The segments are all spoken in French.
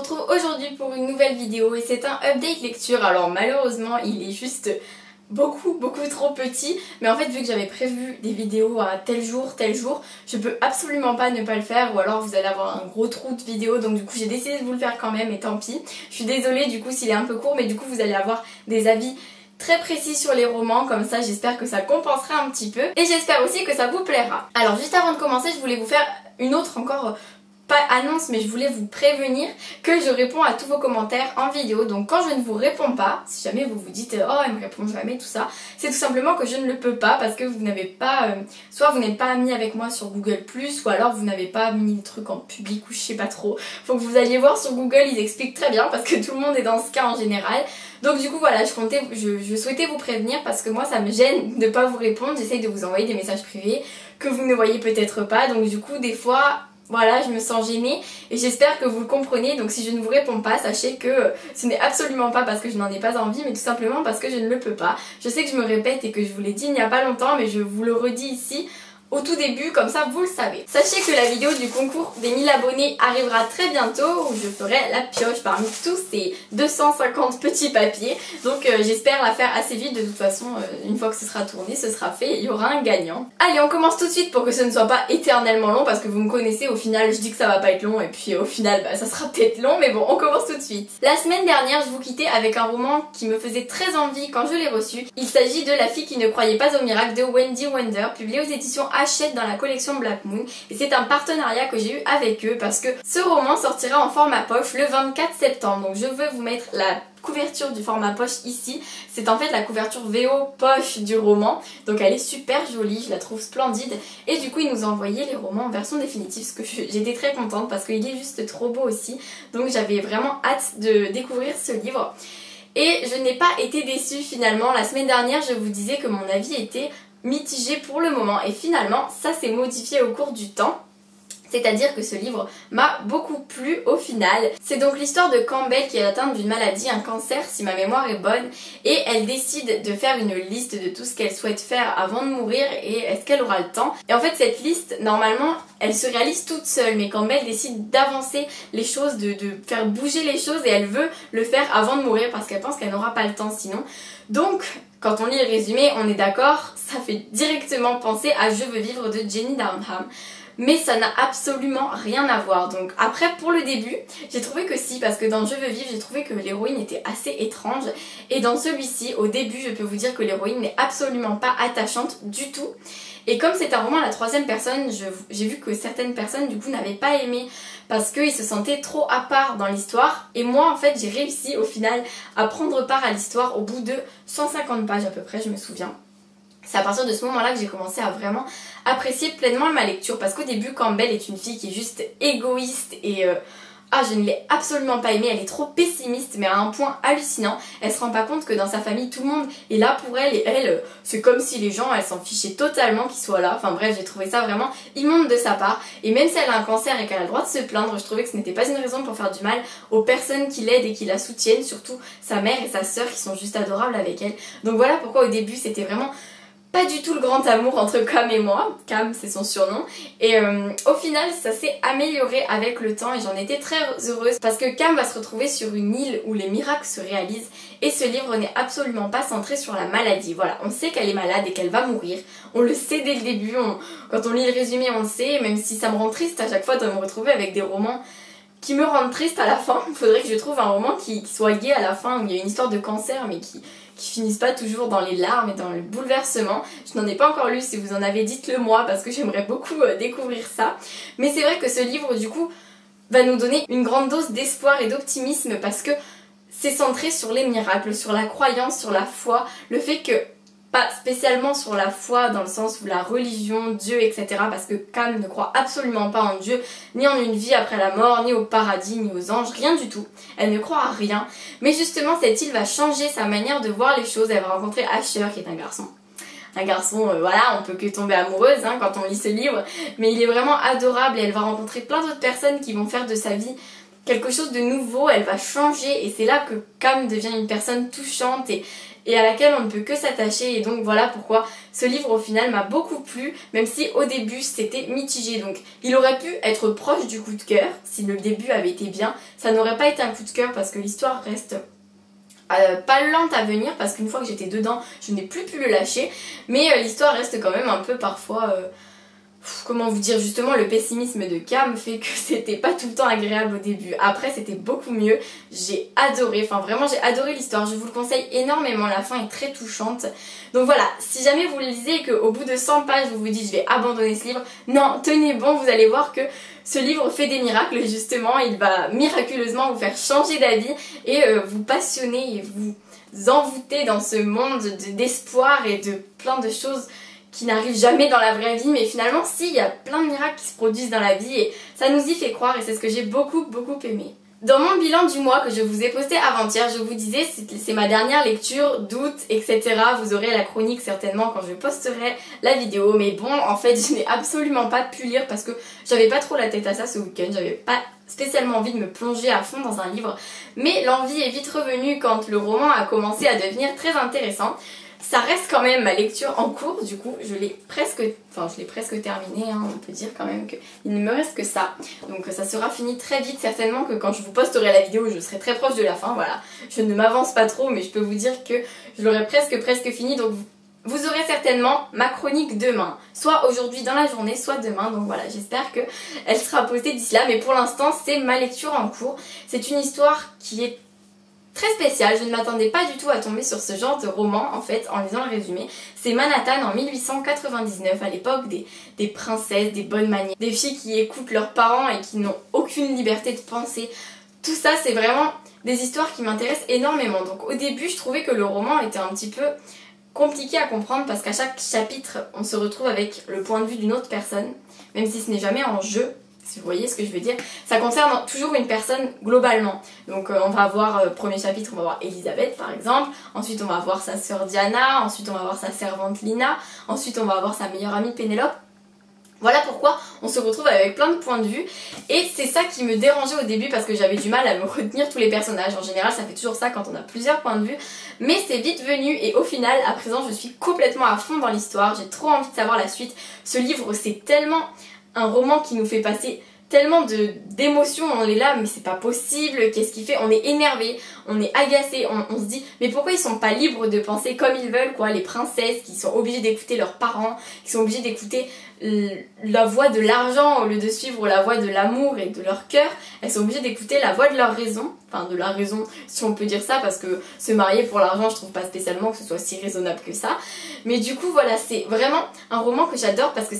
retrouve aujourd'hui pour une nouvelle vidéo et c'est un update lecture. Alors malheureusement il est juste beaucoup trop petit, mais en fait vu que j'avais prévu des vidéos à tel jour, je peux absolument pas ne pas le faire, ou alors vous allez avoir un gros trou de vidéo, donc du coup j'ai décidé de vous le faire quand même et tant pis. Je suis désolée du coup s'il est un peu court, mais du coup vous allez avoir des avis très précis sur les romans, comme ça j'espère que ça compensera un petit peu et j'espère aussi que ça vous plaira. Alors juste avant de commencer, je voulais vous faire une autre encore pas annonce, mais je voulais vous prévenir que je réponds à tous vos commentaires en vidéo. Donc quand je ne vous réponds pas, si jamais vous vous dites oh elle me répond jamais tout ça, c'est tout simplement que je ne le peux pas parce que vous n'avez pas soit vous n'êtes pas ami avec moi sur Google+, ou alors vous n'avez pas mis le truc en public, ou je sais pas trop. Faut que vous alliez voir sur Google, ils expliquent très bien parce que tout le monde est dans ce cas en général. Donc du coup voilà, je souhaitais vous prévenir parce que moi ça me gêne de pas vous répondre. J'essaye de vous envoyer des messages privés que vous ne voyez peut-être pas, donc du coup des fois voilà, je me sens gênée et j'espère que vous le comprenez. Donc si je ne vous réponds pas, sachez que ce n'est absolument pas parce que je n'en ai pas envie, mais tout simplement parce que je ne le peux pas. Je sais que je me répète et que je vous l'ai dit il n'y a pas longtemps, mais je vous le redis ici au tout début, comme ça vous le savez. Sachez que la vidéo du concours des 1000 abonnés arrivera très bientôt, où je ferai la pioche parmi tous ces 250 petits papiers. Donc j'espère la faire assez vite. De toute façon, une fois que ce sera tourné, ce sera fait, il y aura un gagnant. Allez, on commence tout de suite pour que ce ne soit pas éternellement long, parce que vous me connaissez, au final je dis que ça va pas être long et puis au final bah, ça sera peut-être long, mais bon, on commence tout de suite. La semaine dernière, je vous quittais avec un roman qui me faisait très envie quand je l'ai reçu. Il s'agit de La fille qui ne croyait pas au miracle de Wendy Wender, publié aux éditions Hachette dans la collection Black Moon, et c'est un partenariat que j'ai eu avec eux parce que ce roman sortira en format poche le 24 septembre. Donc je veux vous mettre la couverture du format poche ici. C'est en fait la couverture VO poche du roman, donc elle est super jolie, je la trouve splendide, et du coup ils nous ont envoyé les romans en version définitive, ce que j'étais très contente parce qu'il est juste trop beau aussi, donc j'avais vraiment hâte de découvrir ce livre. Et je n'ai pas été déçue finalement. La semaine dernière je vous disais que mon avis était mitigé pour le moment, et finalement ça s'est modifié au cours du temps. C'est-à-dire que ce livre m'a beaucoup plu au final. C'est donc l'histoire de Campbell qui est atteinte d'une maladie, un cancer si ma mémoire est bonne, et elle décide de faire une liste de tout ce qu'elle souhaite faire avant de mourir et est-ce qu'elle aura le temps. Et en fait cette liste, normalement, elle se réalise toute seule, mais Campbell décide d'avancer les choses, de faire bouger les choses, et elle veut le faire avant de mourir parce qu'elle pense qu'elle n'aura pas le temps sinon. Donc quand on lit le résumé, on est d'accord, ça fait directement penser à Je veux vivre de Jenny Downham. Mais ça n'a absolument rien à voir. Donc après, pour le début, j'ai trouvé que si, parce que dans Je veux vivre, j'ai trouvé que l'héroïne était assez étrange, et dans celui-ci, au début, je peux vous dire que l'héroïne n'est absolument pas attachante du tout. Et comme c'est un roman à la troisième personne, j'ai vu que certaines personnes du coup n'avaient pas aimé parce qu'ils se sentaient trop à part dans l'histoire, et moi en fait j'ai réussi au final à prendre part à l'histoire au bout de 150 pages à peu près, je me souviens. C'est à partir de ce moment-là que j'ai commencé à vraiment apprécier pleinement ma lecture, parce qu'au début Campbell est une fille qui est juste égoïste et je ne l'ai absolument pas aimée. Elle est trop pessimiste, mais à un point hallucinant. Elle se rend pas compte que dans sa famille tout le monde est là pour elle, et elle c'est comme si les gens, elle s'en fichait totalement qu'ils soient là. Enfin bref, j'ai trouvé ça vraiment immonde de sa part, et même si elle a un cancer et qu'elle a le droit de se plaindre, je trouvais que ce n'était pas une raison pour faire du mal aux personnes qui l'aident et qui la soutiennent, surtout sa mère et sa sœur qui sont juste adorables avec elle. Donc voilà pourquoi au début c'était vraiment pas du tout le grand amour entre Cam et moi. Cam, c'est son surnom. Et au final, ça s'est amélioré avec le temps et j'en étais très heureuse parce que Cam va se retrouver sur une île où les miracles se réalisent, et ce livre n'est absolument pas centré sur la maladie. Voilà, on sait qu'elle est malade et qu'elle va mourir. On le sait dès le début, quand on lit le résumé on le sait, même si ça me rend triste à chaque fois de me retrouver avec des romans qui me rendent triste à la fin. Il faudrait que je trouve un roman qui soit gai à la fin, où il y a une histoire de cancer mais qui finissent pas toujours dans les larmes et dans le bouleversement. Je n'en ai pas encore lu, si vous en avez dites-le moi parce que j'aimerais beaucoup découvrir ça. Mais c'est vrai que ce livre du coup va nous donner une grande dose d'espoir et d'optimisme parce que c'est centré sur les miracles, sur la croyance, sur la foi, le fait que pas spécialement sur la foi dans le sens où la religion, Dieu, etc. parce que Cam ne croit absolument pas en Dieu, ni en une vie après la mort, ni au paradis, ni aux anges, rien du tout. Elle ne croit à rien. Mais justement, cette île va changer sa manière de voir les choses. Elle va rencontrer Asher, qui est un garçon. Un garçon, voilà, on peut que tomber amoureuse quand on lit ce livre, mais il est vraiment adorable, et elle va rencontrer plein d'autres personnes qui vont faire de sa vie quelque chose de nouveau, elle va changer et c'est là que Cam devient une personne touchante et à laquelle on ne peut que s'attacher. Et donc voilà pourquoi ce livre au final m'a beaucoup plu, même si au début c'était mitigé. Donc il aurait pu être proche du coup de cœur si le début avait été bien. Ça n'aurait pas été un coup de cœur parce que l'histoire reste pas lente à venir, parce qu'une fois que j'étais dedans je n'ai plus pu le lâcher, mais l'histoire reste quand même un peu parfois... comment vous dire, justement le pessimisme de Cam fait que c'était pas tout le temps agréable au début. Après c'était beaucoup mieux, j'ai adoré, enfin vraiment j'ai adoré l'histoire, je vous le conseille énormément, la fin est très touchante. Donc voilà, si jamais vous le lisez et qu'au bout de 100 pages vous vous dites je vais abandonner ce livre, non, tenez bon, vous allez voir que ce livre fait des miracles justement, il va miraculeusement vous faire changer d'avis et vous passionner et vous envoûter dans ce monde d'espoir et de plein de choses qui n'arrivent jamais dans la vraie vie, mais finalement si, il y a plein de miracles qui se produisent dans la vie et ça nous y fait croire et c'est ce que j'ai beaucoup aimé. Dans mon bilan du mois que je vous ai posté avant-hier, je vous disais c'est ma dernière lecture d'août, etc. Vous aurez la chronique certainement quand je posterai la vidéo, mais bon, en fait je n'ai absolument pas pu lire parce que j'avais pas trop la tête à ça ce week-end, j'avais pas spécialement envie de me plonger à fond dans un livre, mais l'envie est vite revenue quand le roman a commencé à devenir très intéressant. Ça reste quand même ma lecture en cours, du coup je l'ai presque terminée, hein, on peut dire quand même qu'il ne me reste que ça. Donc ça sera fini très vite, certainement que quand je vous posterai la vidéo je serai très proche de la fin, voilà. Je ne m'avance pas trop mais je peux vous dire que je l'aurai presque fini, donc vous aurez certainement ma chronique demain, soit aujourd'hui dans la journée, soit demain, donc voilà, j'espère qu'elle sera postée d'ici là, mais pour l'instant c'est ma lecture en cours. C'est une histoire qui est très spécial, je ne m'attendais pas du tout à tomber sur ce genre de roman en fait en lisant le résumé. C'est Manhattan en 1899, à l'époque des princesses, des bonnes manières, des filles qui écoutent leurs parents et qui n'ont aucune liberté de penser. Tout ça c'est vraiment des histoires qui m'intéressent énormément. Donc au début je trouvais que le roman était un petit peu compliqué à comprendre parce qu'à chaque chapitre on se retrouve avec le point de vue d'une autre personne, même si ce n'est jamais en jeu. Si vous voyez ce que je veux dire, ça concerne toujours une personne globalement. Donc on va avoir, premier chapitre, on va voir Elisabeth par exemple, ensuite on va voir sa sœur Diana, ensuite on va voir sa servante Lina, ensuite on va avoir sa meilleure amie Pénélope. Voilà pourquoi on se retrouve avec plein de points de vue et c'est ça qui me dérangeait au début parce que j'avais du mal à me retenir tous les personnages. En général ça fait toujours ça quand on a plusieurs points de vue, mais c'est vite venu et au final à présent je suis complètement à fond dans l'histoire, j'ai trop envie de savoir la suite. Ce livre c'est tellement un roman qui nous fait passer tellement d'émotions, on est là mais c'est pas possible, qu'est-ce qu'il fait, on est énervé, on est agacé, on se dit mais pourquoi ils sont pas libres de penser comme ils veulent quoi, les princesses qui sont obligées d'écouter leurs parents, qui sont obligées d'écouter la voix de l'argent au lieu de suivre la voix de l'amour et de leur cœur, elles sont obligées d'écouter la voix de leur raison, enfin de la raison si on peut dire ça parce que se marier pour l'argent je trouve pas spécialement que ce soit si raisonnable que ça, mais du coup voilà c'est vraiment un roman que j'adore parce que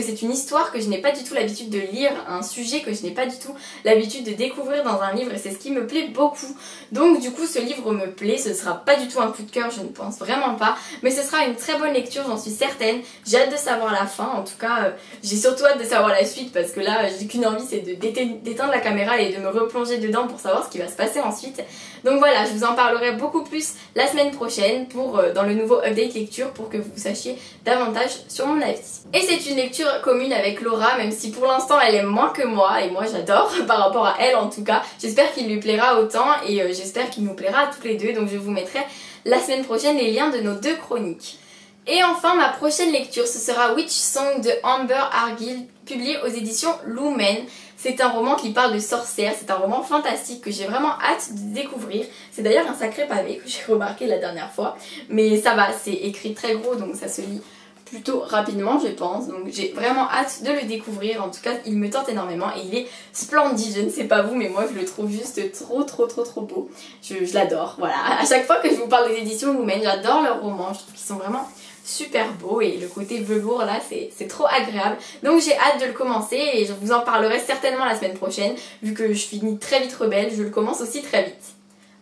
c'est une histoire que je n'ai pas du tout l'habitude de lire, un sujet que je n'ai pas du tout l'habitude de découvrir dans un livre et c'est ce qui me plaît beaucoup. Donc du coup ce livre me plaît, ce sera pas du tout un coup de cœur, je ne pense vraiment pas, mais ce sera une très bonne lecture, j'en suis certaine. J'ai hâte de savoir la fin, en tout cas j'ai surtout hâte de savoir la suite parce que là j'ai qu'une envie, c'est d'éteindre la caméra et de me replonger dedans pour savoir ce qui va se passer ensuite. Donc voilà, je vous en parlerai beaucoup plus la semaine prochaine dans le nouveau update lecture pour que vous sachiez davantage sur mon avis. Et c'est une lecture commune avec Laura, même si pour l'instant elle aime moins que moi et moi j'adore par rapport à elle en tout cas. J'espère qu'il lui plaira autant et j'espère qu'il nous plaira à toutes les deux, donc je vous mettrai la semaine prochaine les liens de nos deux chroniques. Et enfin ma prochaine lecture ce sera Witch Song de Amber Argill, publié aux éditions Lumen. C'est un roman qui parle de sorcières, c'est un roman fantastique que j'ai vraiment hâte de découvrir. C'est d'ailleurs un sacré pavé que j'ai remarqué la dernière fois, mais ça va, c'est écrit très gros donc ça se lit plutôt rapidement je pense, donc j'ai vraiment hâte de le découvrir. En tout cas il me tente énormément et il est splendide, je ne sais pas vous mais moi je le trouve juste trop beau, je l'adore. Voilà, à chaque fois que je vous parle des éditions Lumen, j'adore leurs romans, je trouve qu'ils sont vraiment super beaux et le côté velours là c'est trop agréable, donc j'ai hâte de le commencer et je vous en parlerai certainement la semaine prochaine vu que je finis très vite Rebelle, je le commence aussi très vite.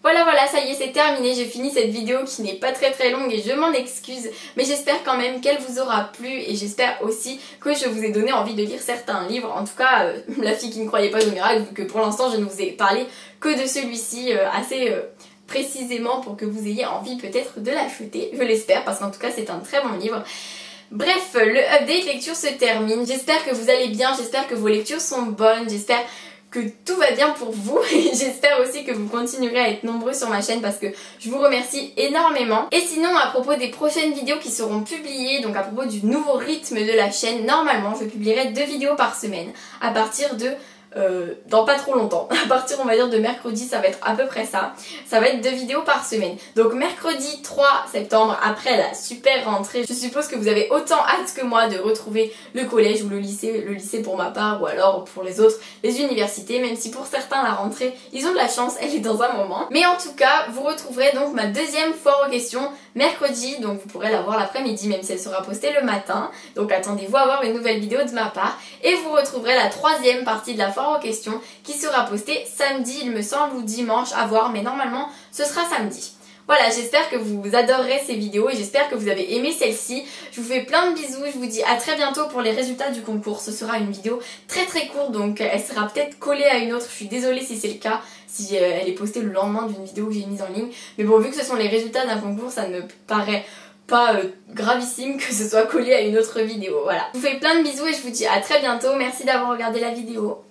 Voilà, ça y est, c'est terminé, j'ai fini cette vidéo qui n'est pas très longue et je m'en excuse, mais j'espère quand même qu'elle vous aura plu et j'espère aussi que je vous ai donné envie de lire certains livres. En tout cas, La fille qui ne croyait pas au miracle, vu que pour l'instant je ne vous ai parlé que de celui-ci assez précisément pour que vous ayez envie peut-être de l'acheter, je l'espère, parce qu'en tout cas c'est un très bon livre. Bref, le update lecture se termine, j'espère que vous allez bien, j'espère que vos lectures sont bonnes, j'espère que tout va bien pour vous et j'espère aussi que vous continuerez à être nombreux sur ma chaîne parce que je vous remercie énormément. Et sinon, à propos des prochaines vidéos qui seront publiées, donc à propos du nouveau rythme de la chaîne, normalement je publierai 2 vidéos par semaine à partir de dans pas trop longtemps. À partir on va dire de mercredi, ça va être à peu près ça. Ça va être 2 vidéos par semaine. Donc mercredi 3 septembre, après la super rentrée, je suppose que vous avez autant hâte que moi de retrouver le collège ou le lycée pour ma part, ou alors pour les autres, les universités, même si pour certains la rentrée, ils ont de la chance, elle est dans un moment. Mais en tout cas, vous retrouverez donc ma deuxième foire aux questions mercredi, donc vous pourrez la voir l'après-midi, même si elle sera postée le matin. Donc attendez-vous à voir une nouvelle vidéo de ma part. Et vous retrouverez la troisième partie de la foire aux questions qui sera postée samedi, il me semble, ou dimanche, à voir, mais normalement ce sera samedi. Voilà, j'espère que vous adorerez ces vidéos et j'espère que vous avez aimé celle-ci. Je vous fais plein de bisous, je vous dis à très bientôt pour les résultats du concours. Ce sera une vidéo très courte, donc elle sera peut-être collée à une autre. Je suis désolée si c'est le cas, si elle est postée le lendemain d'une vidéo que j'ai mise en ligne. Mais bon, vu que ce sont les résultats d'un concours, ça ne me paraît pas gravissime que ce soit collé à une autre vidéo. Voilà, je vous fais plein de bisous et je vous dis à très bientôt. Merci d'avoir regardé la vidéo.